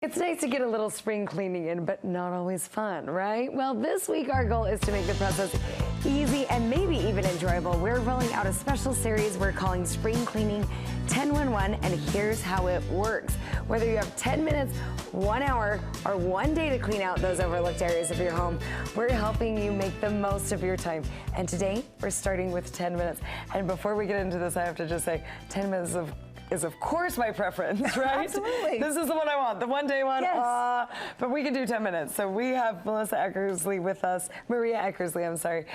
It's nice to get a little spring cleaning in, but not always fun, right? Well, this week our goal is to make the process easy and maybe even enjoyable. We're rolling out a special series we're calling Spring Cleaning 10-1-1, and here's how it works. Whether you have 10 minutes, 1 hour, or 1 day to clean out those overlooked areas of your home, we're helping you make the most of your time. And today, we're starting with 10 minutes. And before we get into this, I have to just say, 10 minutes is of course my preference, right? Absolutely. This is the one I want, the 1 day one. Yes. But we can do 10 minutes. So we have Melissa Eckersley with us, Maria Eckersley, I'm sorry,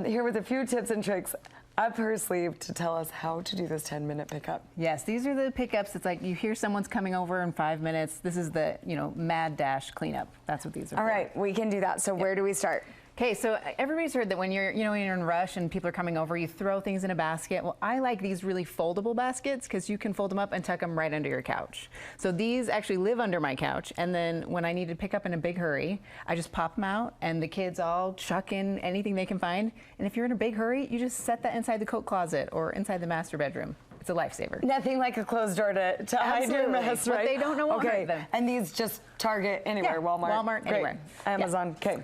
here with a few tips and tricks up her sleeve to tell us how to do this 10-minute pickup. Yes, these are the pickups. It's like you hear someone's coming over in 5 minutes. This is the, mad dash cleanup. That's what these are All for. right, we can do that. So where do we start? Okay, so everybody's heard that when you're, when you're in a rush and people are coming over, you throw things in a basket. Well, I like these really foldable baskets because you can fold them up and tuck them right under your couch. So these actually live under my couch, and then when I need to pick up in a big hurry, I just pop them out, and the kids all chuck in anything they can find. And if you're in a big hurry, you just set that inside the coat closet or inside the master bedroom. It's a lifesaver. Nothing like a closed door to hide your mess, right? What they don't know won't hurt them. And these just Target, anywhere, Yeah, Walmart. Great. anywhere. Amazon, okay.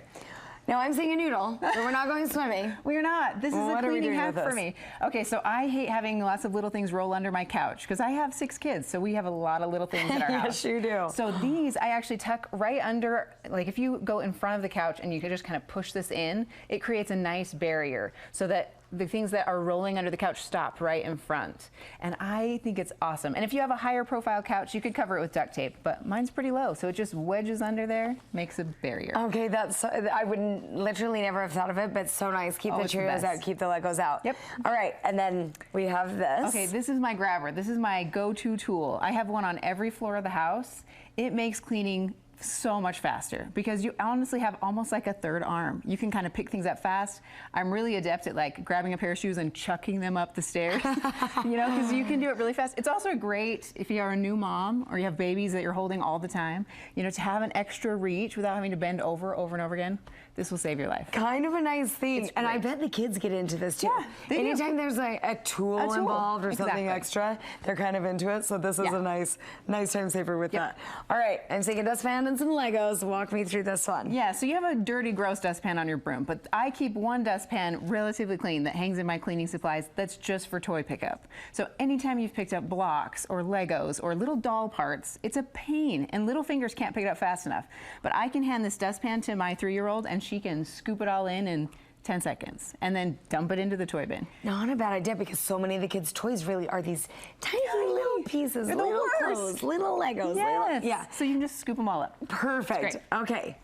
Now I'm seeing a noodle, but we're not going swimming. We're not. This is a cleaning hack for this? me. Okay, so I hate having lots of little things roll under my couch because I have 6 kids, so we have a lot of little things in our house. Yes, you do. So these I actually tuck right under, like if you go in front of the couch and you can just kind of push this in, it creates a nice barrier so that the things that are rolling under the couch stop right in front. And I think it's awesome. And if you have a higher profile couch, you could cover it with duct tape, but mine's pretty low, so it just wedges under there, makes a barrier. Okay, I wouldn't literally never have thought of it, but so nice. Keep the Cheerios out, keep the Legos out. Yep. All right, and then we have this. Okay, this is my grabber. This is my go-to tool. I have one on every floor of the house. It makes cleaning so much faster because you honestly have almost like a third arm. You can kind of pick things up fast. I'm really adept at like grabbing a pair of shoes and chucking them up the stairs, because you can do it really fast. It's also great if you are a new mom or you have babies that you're holding all the time, to have an extra reach without having to bend over and over again. This will save your life. Kind of a nice thing. And I bet the kids get into this too. Yeah, anytime there's like a tool involved or something extra, they're kind of into it. So this is a nice time saver with that. All right, I'm taking a dustpan and some Legos. Walk me through this one. Yeah, so you have a dirty, gross dustpan on your broom, but I keep one dustpan relatively clean that hangs in my cleaning supplies that's just for toy pickup. So anytime you've picked up blocks or Legos or little doll parts, it's a pain, and little fingers can't pick it up fast enough. But I can hand this dustpan to my 3-year-old, and she can scoop it all in 10 seconds and then dump it into the toy bin. Not a bad idea because so many of the kids' toys really are these tiny little pieces, They're little clothes, little Legos. Yes. So you can just scoop them all up. Perfect. Okay.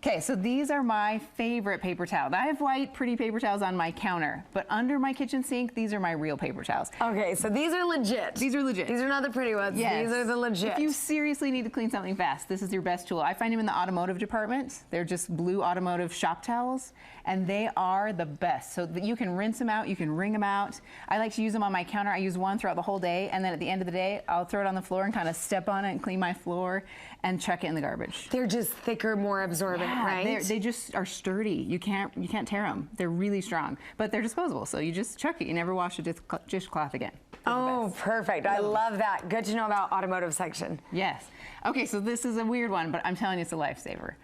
Okay, so these are my favorite paper towels. I have white, pretty paper towels on my counter, but under my kitchen sink, these are my real paper towels. Okay, so these are legit. These are legit. These are not the pretty ones. Yes. These are the legit. If you seriously need to clean something fast, this is your best tool. I find them in the automotive department. They're just blue automotive shop towels, and they are the best. So that you can rinse them out, you can wring them out. I like to use them on my counter. I use one throughout the whole day, and then at the end of the day, I'll throw it on the floor and kind of step on it and clean my floor and chuck it in the garbage. They're just thicker, more absorbent, right? They just are sturdy. You can't tear them. They're really strong, but they're disposable. So you just chuck it. You never wash a dishcloth again. Oh, perfect. I love that. Good to know about automotive section. Yes. Okay, so this is a weird one, but I'm telling you it's a lifesaver.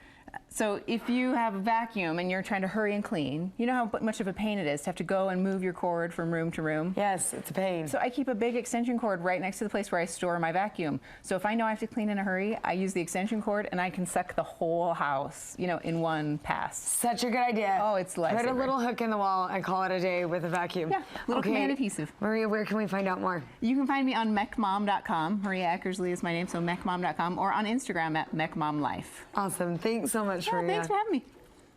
So if you have a vacuum and you're trying to hurry and clean, you know how much of a pain it is to have to go and move your cord from room to room? Yes, it's a pain. So I keep a big extension cord right next to the place where I store my vacuum. So if I know I have to clean in a hurry, I use the extension cord and I can suck the whole house, in one pass. Such a good idea. Oh, it's lifesaver. Put a little hook in the wall and call it a day with a vacuum. Yeah, little command adhesive. Maria, where can we find out more? You can find me on mecmom.com. Maria Eckersley is my name, so mecmom.com, or on Instagram at mecmomlife. Awesome. Thanks so much, Maria. Thanks for having me.